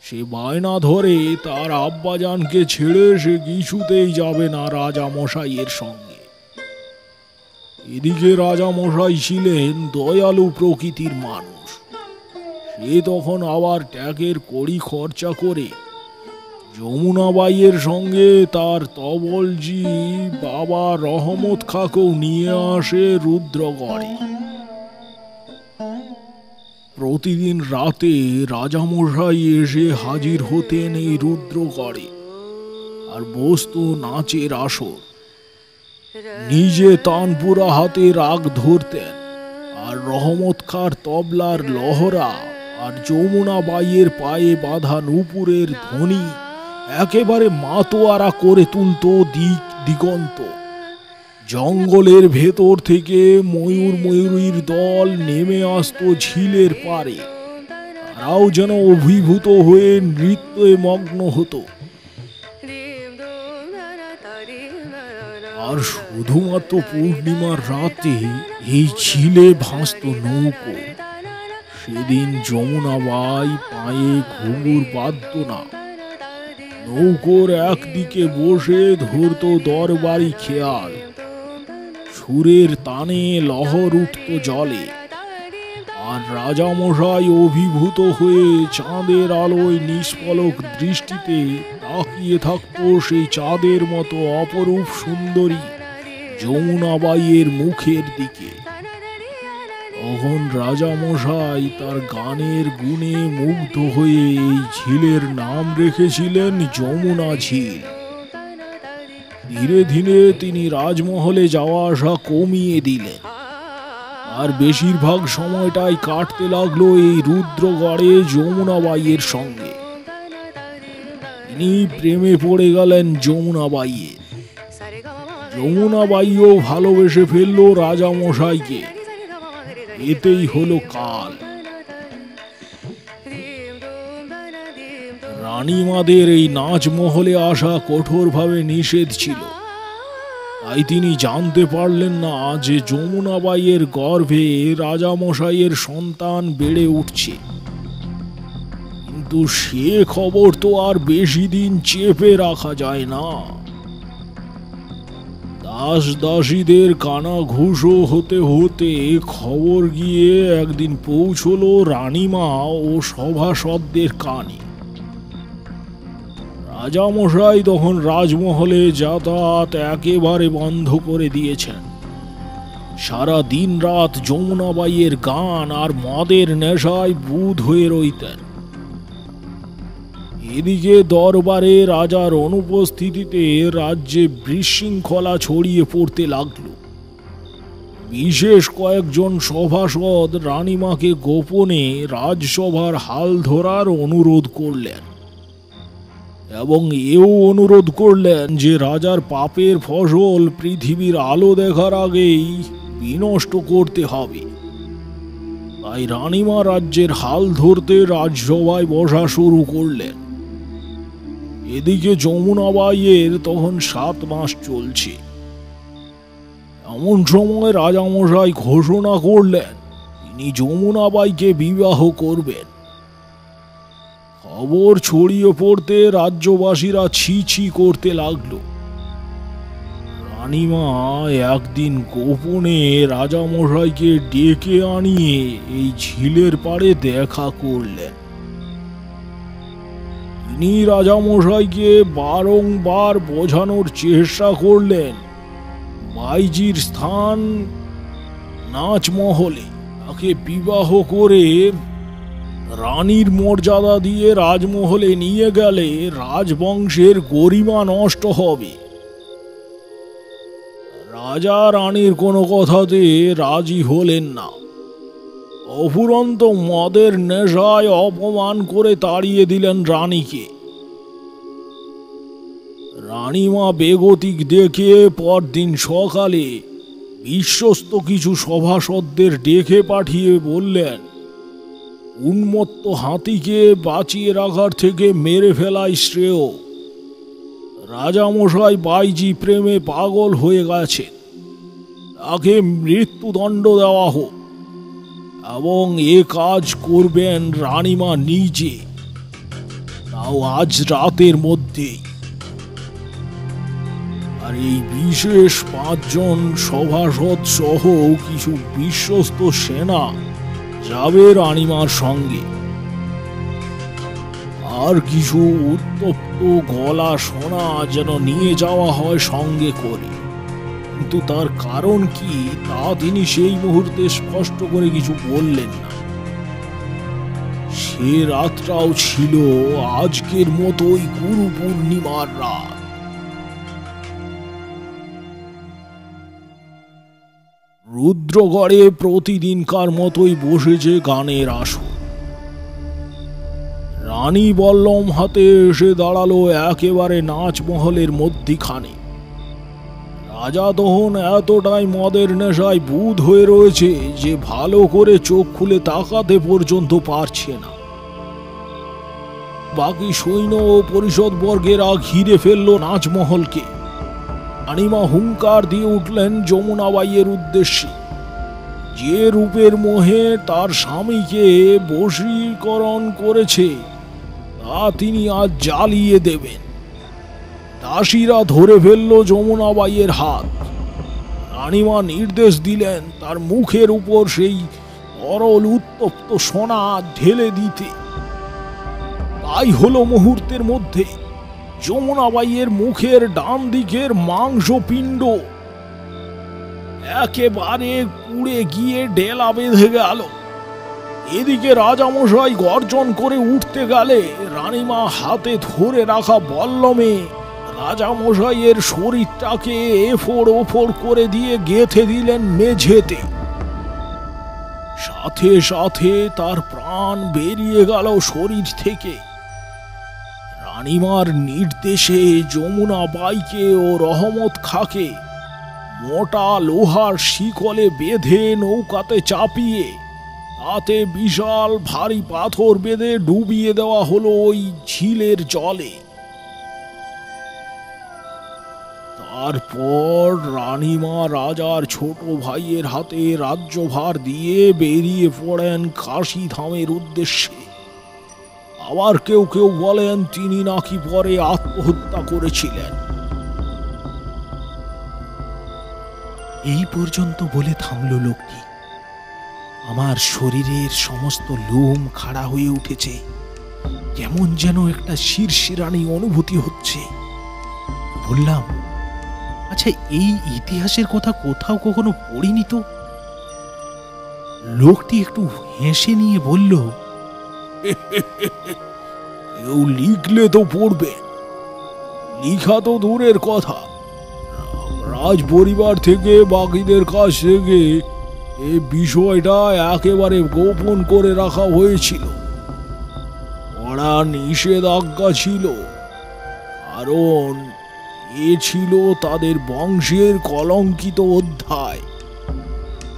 সে বায়না ধরে তার আব্বাজানকে ছেড়ে সে কিছুতেই যাবে না রাজামশাইয়ের সঙ্গে। এদিকে রাজামশাই ছিলেন দয়ালু প্রকৃতির মানুষ। সে তখন আবার ট্যাগের কড়ি খরচা করে যমুনাবাইয়ের সঙ্গে তার তবলজি বাবা রহমত খাঁকেও নিয়ে আসে রুদ্রগড়ে। প্রতিদিন রাতে রাজামশাই এসে হাজির হতেন এই রুদ্রগড়ে আর বসত নাচের আসর। নিজে তানপুরা হাতে রাগ ধরতেন, আর রহমত খাঁর তবলার লহরা আর যমুনাবাইয়ের পায়ে বাঁধা নূপুরের ধ্বনি একেবারে মাতোয়ারা করে তুলত দিক দিগন্ত। জঙ্গলের ভেতর থেকে ময়ূরীর দল নেমে আসতো ঝিলের পারে। তারাও যেন অভিভূত হয়ে নৃত্যে মগ্ন হতো। আর শুধুমাত্র পূর্ণিমার রাতে এই ঝিলে ভাসত নৌকো। সেদিন যমুনাবাই পায়ে ঘুঙুর বাঁধত না। নৌকোর একদিকে বসে ধরত দরবারি খেয়াল। সুরের তানে লহর উঠত জলে, আর রাজামশাই অভিভূত হয়ে চাঁদের আলোয় নিষ্পলক দৃষ্টিতে তাকিয়ে থাকত সেই চাঁদের মতো অপরূপ সুন্দরী যমুনাবাইয়ের মুখের দিকে। তখন রাজামশাই তার গানের গুণে মুগ্ধ হয়ে এই ঝিলের নাম রেখেছিলেন যমুনা ঝিল। ধীরে ধীরে তিনি রাজমহলে যাওয়া আসা কমিয়ে দিলেন, আর বেশিরভাগ সময়টাই কাটতে লাগলো এই রুদ্রগড়ে যমুনাবাইয়ের সঙ্গে। তিনি প্রেমে পড়ে গেলেন যমুনাবাইয়ের। যমুনাবাইও ভালোবেসে ফেলল রাজামশাইকে। এতেই হলো কাল। রানীমাদের এই নাচমহলে আসা কঠোরভাবে নিষেধ ছিল। তাই তিনি জানতে পারলেন না যে যমুনাবাইয়ের গর্ভে রাজামশাইয়ের সন্তান বেড়ে উঠছে। কিন্তু সে খবর তো আর বেশি দিন চেপে রাখা যায় না। দাস দাসীদের কানা ঘুষো হতে হতে খবর গিয়ে একদিন পৌঁছলো রানীমা ও সভাসদদের কানে। রাজামশাই তখন রাজমহলে যাতায়াত একেবারে বন্ধ করে দিয়েছেন। সারা দিন রাত যমুনাবাইয়ের গান আর মদের নেশায় বুঁদ হয়ে রইতেন। এদিকে দরবারে রাজার অনুপস্থিতিতে রাজ্যে বিশৃঙ্খলা ছড়িয়ে পড়তে লাগল। বিশেষ কয়েকজন সভাসদ রানীমাকে গোপনে রাজসভার হাল ধরার অনুরোধ করলেন এবং এও অনুরোধ করলেন যে রাজার পাপের ফসল পৃথিবীর আলো দেখার আগেই বিনষ্ট করতে হবে। তাই রানীমা রাজ্যের হাল ধরতে রাজসভায় বসা শুরু করলেন। এদিকে যমুনাবাইয়ের তখন 7 মাস চলছে। এমন সময় রাজামশাই ঘোষণা করলেন তিনি যমুনাবাইকে বিবাহ করবেন। খবর ছড়িয়ে পড়তে রাজ্যবাসীরা ছি ছি করতে লাগলো। রানীমা একদিন গোপনে রাজামশাইকে ডেকে আনিয়ে এই ঝিলের পাড়ে দেখা করলেন। তিনি রাজামশাইকে বারংবার বোঝানোর চেষ্টা করলেন বাইজির স্থান নাচমহলে, তাকে বিবাহ করে রানীর মর্যাদা দিয়ে রাজমহলে নিয়ে গেলে রাজবংশের গরিমা নষ্ট হবে। রাজা রানীর কোনো কথাতে রাজি হলেন না। অফুরন্ত মদের নেশায় অপমান করে তাড়িয়ে দিলেন রানীকে। রানীমা বেগতিক দেখে পরদিন সকালে বিশ্বস্ত কিছু সভাসদদের ডেকে পাঠিয়ে বললেন উন্মত্ত হাতিকে বাঁচিয়ে রাখার থেকে মেরে ফেলাই শ্রেয়। রাজামশাই বাইজি প্রেমে পাগল হয়ে গেছে, তাকে মৃত্যুদণ্ড দেওয়া হোক এবং এ কাজ করবেন রানীমা নিজে, তাও আজ রাতের মধ্যেই। আর এই বিশেষ 5 জন সভাসদ সহ কিছু বিশ্বস্ত সেনা যাবে রানীমার সঙ্গে। আর কিছু উত্তপ্ত গলা সোনা যেন নিয়ে যাওয়া হয় সঙ্গে করে, কিন্তু তার কারণ কি তা তিনি সেই মুহূর্তে স্পষ্ট করে কিছু বললেন না। সে রাতটাও ছিল আজকের মতোই গুরু পূর্ণিমার রাত। রুদ্রগড়ে প্রতিদিনকার মতোই বসেছে গানের আসর। রানী বল্লম হাতে এসে দাঁড়ালো একেবারে নাচমহলের মধ্যিখানে। রাজা তখন এতটাই মদের নেশায় বুঁদ হয়ে রয়েছে যে ভালো করে চোখ খুলে তাকাতে পর্যন্ত পারছে না। বাকি সৈন্য ও পরিষদ বর্গেরা ঘিরে ফেলল নাচমহলকে। রানীমা হুঙ্কার দিয়ে উঠলেন যমুনাবাইয়ের উদ্দেশ্যে, যে রূপের মোহে তার স্বামীকে বশীকরণ করেছে তা তিনি আজ জ্বালিয়ে দেবেন। দাসীরা ধরে ফেলল যমুনাবাইয়ের হাত। রানীমা নির্দেশ দিলেন তার মুখের উপর সেই তরল উত্তপ্ত সোনা ঢেলে দিতে। তাই হলো মুহূর্তের মধ্যে যমুনাবাইয়ের মুখের ডান দিকের মাংসপিণ্ড একেবারে পুড়ে গিয়ে ডেলা বেঁধে গেল। এদিকে রাজামশাই গর্জন করে উঠতে গেলে রানীমা হাতে ধরে রাখা বল্লমে রাজামশাইয়ের শরীরটাকে এফোড় ওফোড় করে দিয়ে গেঁথে দিলেন মেঝেতে। সাথে সাথে তার প্রাণ বেরিয়ে গেল শরীর থেকে। রানীমার নির্দেশে যমুনাবাইকে ও রহমত খাঁকে মোটা লোহার শিকলে বেঁধে নৌকাতে চাপিয়ে তাতে বিশাল ভারী পাথর বেঁধে ডুবিয়ে দেওয়া হলো ওই ঝিলের জলে। তারপর রানীমা রাজার ছোট ভাইয়ের হাতে রাজ্যভার দিয়ে বেরিয়ে পড়েন কাশী ধামের উদ্দেশ্যে। আবার কেউ কেউ বলেন তিনি নাকি পরে আত্মহত্যা করেছিলেন। এই পর্যন্ত বলে থামল লোকটি। আমার শরীরের সমস্ত লোম খাড়া হয়ে উঠেছে, কেমন যেন একটা শিরশিরানি অনুভূতি হচ্ছে। বললাম, আচ্ছা, এই ইতিহাসের কথা কোথাও কখনো পড়িনি তো। লোকটি একটু হেসে নিয়ে বলল, কেউ লিখলে তো পড়বে, লিখা তো দূরের কথা, রাজ পরিবার থেকে বাকিদের কাছ থেকে এই বিষয়টা একেবারে গোপন করে রাখা হয়েছিল। ওরা নিষেধাজ্ঞা ছিল, কারণ এ ছিল তাদের বংশের কলঙ্কিত অধ্যায়।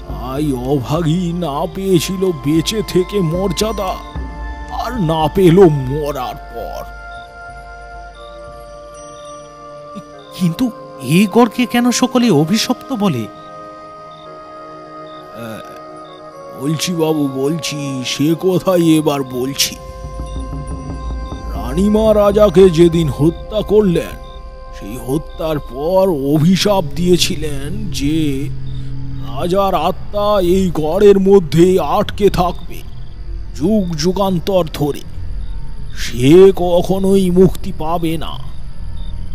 তাই অভাগী না পেয়েছিল বেঁচে থেকে মর্যাদা, আর না পেল মরার পর। কিন্তু এ গড়কে কেন সকলে অভিশপ্ত বলে? বলছি বাবু, বলছি, সে কথাই এবার বলছি। রানীমা রাজাকে যেদিন হত্যা করলেন, সেই হত্যার পর অভিশাপ দিয়েছিলেন যে রাজার আত্মা এই গড়ের মধ্যে আটকে থাকবে যুগ যুগান্তর ধরে, সে কখনোই মুক্তি পাবে না,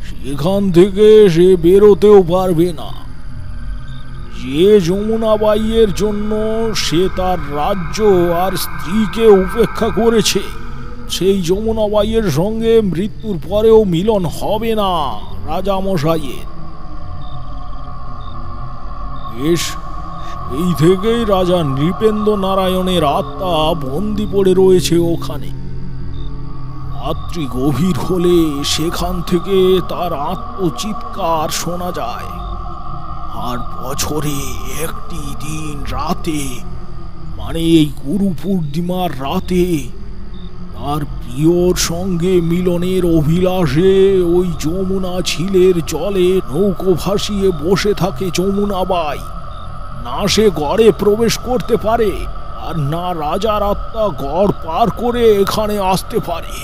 সেখান থেকে সে বেরোতেও পারবে না। যে যমুনাবাইয়ের জন্য সে তার রাজ্য আর স্ত্রীকে উপেক্ষা করেছে, সেই যমুনাবাইয়ের সঙ্গে মৃত্যুর পরেও মিলন হবে না রাজা মশাইয়ের। বেশ, এই থেকেই রাজা নৃপেন্দ্র নারায়ণের আত্মা বন্দি পড়ে রয়েছে ওখানে। রাত্রি গভীর হলে সেখান থেকে তার আত্মচিৎকার শোনা যায়। আর বছরে একটি দিন রাতে, মানে এই গুরু পূর্ণিমার রাতে, তার প্রিয়র সঙ্গে মিলনের অভিলাষে ওই যমুনা ঝিলের জলে নৌকো ভাসিয়ে বসে থাকে যমুনাবাই। না সে গড়ে প্রবেশ করতে পারে, আর না রাজার আত্মা গড় পার করে এখানে আসতে পারে।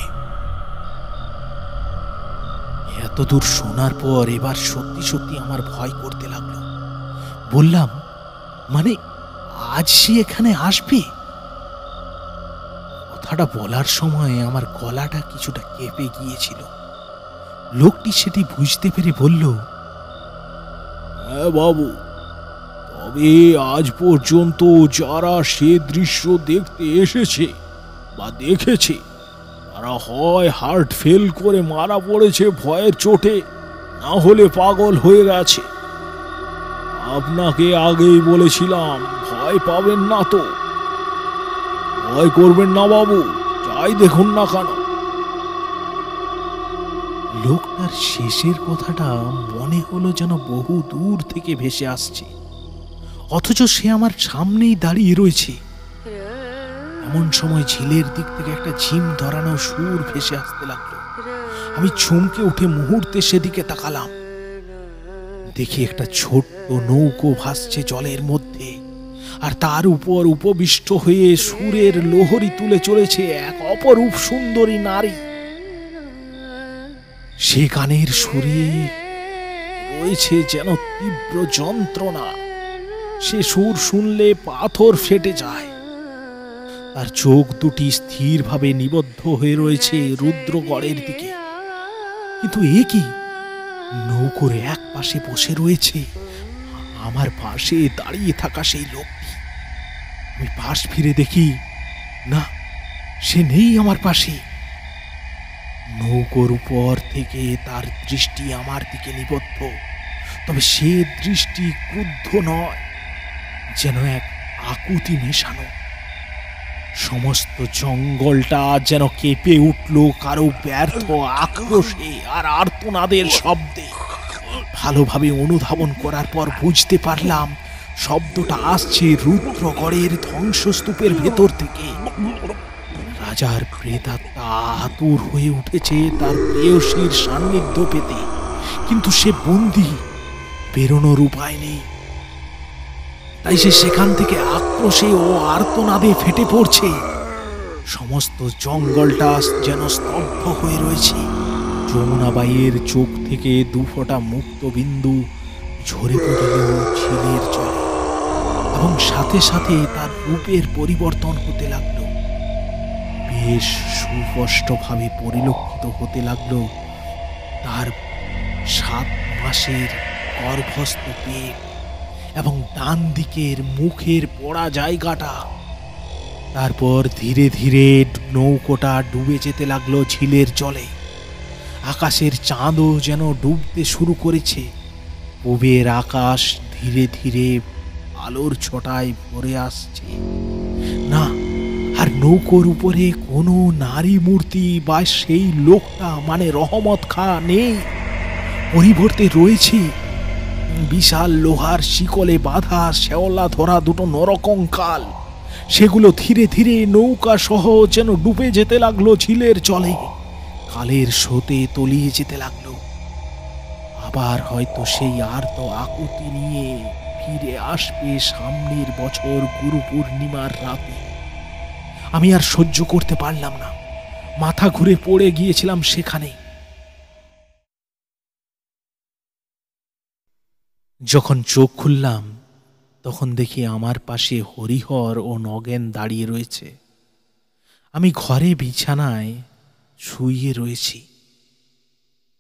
এতদূর শোনার পর এবার সত্যি সত্যি আমার ভয় করতে লাগলো। বললাম, মানে আজ সে এখানে আসবে? কথাটা বলার সময় আমার গলাটা কিছুটা কেঁপে গিয়েছিল। লোকটি সেটি বুঝতে পেরে বলল, হ্যাঁ বাবু, তবে আজ পর্যন্ত যারা সে দৃশ্য দেখতে এসেছে বা দেখেছে, তারা হয় হার্ট ফেল করে মারা পড়েছে ভয়ের চোটে, না হলে পাগল হয়ে গেছে। আপনাকে আগেই বলেছিলাম, ভয় পাবেন না তো। ভয় করবেন না বাবু, যাই দেখুন না কেন। লোকটার শেষের কথাটা মনে হলো যেন বহু দূর থেকে ভেসে আসছে, অথচ সে আমার সামনেই দাঁড়িয়ে রয়েছে। এমন সময় ঝিলের দিক থেকে একটা ঝিম ধরানো সুর ভেসে আসতে লাগলো। আমি চমকে উঠে মুহূর্তে সেদিকে তাকালাম। দেখি একটা ছোট্ট নৌকো ভাসছে জলের মধ্যে, আর তার উপর উপবিষ্ট হয়ে সুরের লোহরী তুলে চলেছে এক অপরূপ সুন্দরী নারী। সে গানের সুরে রয়েছে যেন তীব্র যন্ত্রণা। সে সুর শুনলে পাথর ফেটে যায়। তার চোখ দুটি স্থিরভাবে নিবদ্ধ হয়ে রয়েছে রুদ্রগড়ের দিকে। কিন্তু এ কি, নৌকোর এক পাশে বসে রয়েছে আমার পাশে দাঁড়িয়ে থাকা সেই লোকটি। আমি পাশ ফিরে দেখি, না, সে নেই আমার পাশে। নৌকোর উপর থেকে তার দৃষ্টি আমার দিকে নিবদ্ধ, তবে সে দৃষ্টি ক্রুদ্ধ নয়, যেন এক আকুতি মেশানো। সমস্ত জঙ্গলটা যেন কেঁপে উঠল কারো ব্যর্থ আক্রোশে আর আর্তনাদের শব্দে। ভালোভাবে অনুধাবন করার পর বুঝতে পারলাম শব্দটা আসছে রুদ্রগড়ের ধ্বংসস্তূপের ভেতর থেকে। রাজার প্রেতাত্মা আতুর হয়ে উঠেছে তার প্রেয়সীর সান্নিধ্য পেতে, কিন্তু সে বন্দী, বেরোনোর উপায় নেই। তাই সে সেখান থেকে আক্রোশে ও আর্তনাদে ফেটে পড়ছে। সমস্ত জঙ্গলটা যেন স্তব্ধ হয়ে রয়েছে। যমুনাবাইয়ের চোখ থেকে দুফোঁটা মুক্ত বিন্দু ঝরে পড়ল ঝিলের জলে, এবং সাথে সাথে তার রূপের পরিবর্তন হতে লাগলো। বেশ সুস্পষ্টভাবে পরিলক্ষিত হতে লাগলো তার 7 মাসের গর্ভস্থ পেট এবং ডান দিকের মুখের পোড়া জায়গাটা। তারপর ধীরে ধীরে নৌকোটা ডুবে যেতে লাগলো ঝিলের জলে। আকাশের চাঁদও যেন ডুবতে শুরু করেছে। পূবের আকাশ ধীরে ধীরে আলোর ছটায় ভরে আসছে। না, আর নৌকোর উপরে কোনো নারী মূর্তি বা সেই লোকটা মানে রহমত খাঁ নেই। পরিবর্তে রয়েছে বিশাল লোহার শিকলে বাঁধা শেওলা ধরা দুটো নরকঙ্কাল। সেগুলো ধীরে ধীরে নৌকা সহ যেন ডুবে যেতে লাগলো ঝিলের জলে। কালের স্রোতে তলিয়ে যেতে লাগলো। আবার হয়তো সেই আর্ত আকুতি নিয়ে ফিরে আসবে সামনের বছর গুরু পূর্ণিমার রাতে। আমি আর সহ্য করতে পারলাম না, মাথা ঘুরে পড়ে গিয়েছিলাম সেখানে। যখন চোখ খুললাম তখন দেখি আমার পাশে হরিহর ও নগেন দাঁড়িয়ে রয়েছে। আমি ঘরে বিছানায় শুয়ে রয়েছি।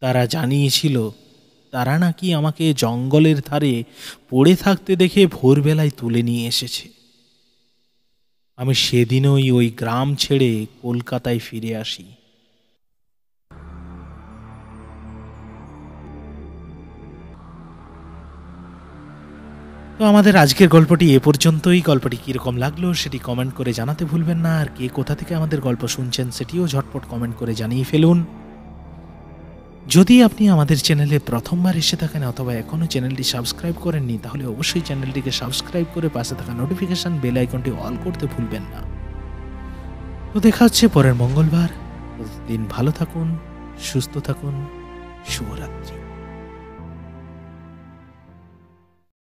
তারা জানিয়েছিল তারা নাকি আমাকে জঙ্গলের ধারে পড়ে থাকতে দেখে ভোরবেলায় তুলে নিয়ে এসেছে। আমি সেদিনই ওই গ্রাম ছেড়ে কলকাতায় ফিরে আসি। তো আমাদের আজকের গল্পটি এ পর্যন্তই। গল্পটি কীরকম লাগলো সেটি কমেন্ট করে জানাতে ভুলবেন না। আর কে কোথা থেকে আমাদের গল্প শুনছেন সেটিও ঝটপট কমেন্ট করে জানিয়ে ফেলুন। যদি আপনি আমাদের চ্যানেলে প্রথমবার এসে থাকেন অথবা এখনও চ্যানেলটি সাবস্ক্রাইব করেননি, তাহলে অবশ্যই চ্যানেলটিকে সাবস্ক্রাইব করে পাশে থাকা নোটিফিকেশন বেল আইকনটি অল করতে ভুলবেন না। তো দেখা হচ্ছে পরের মঙ্গলবার। দিন ভালো থাকুন, সুস্থ থাকুন, শুভরাত্রি।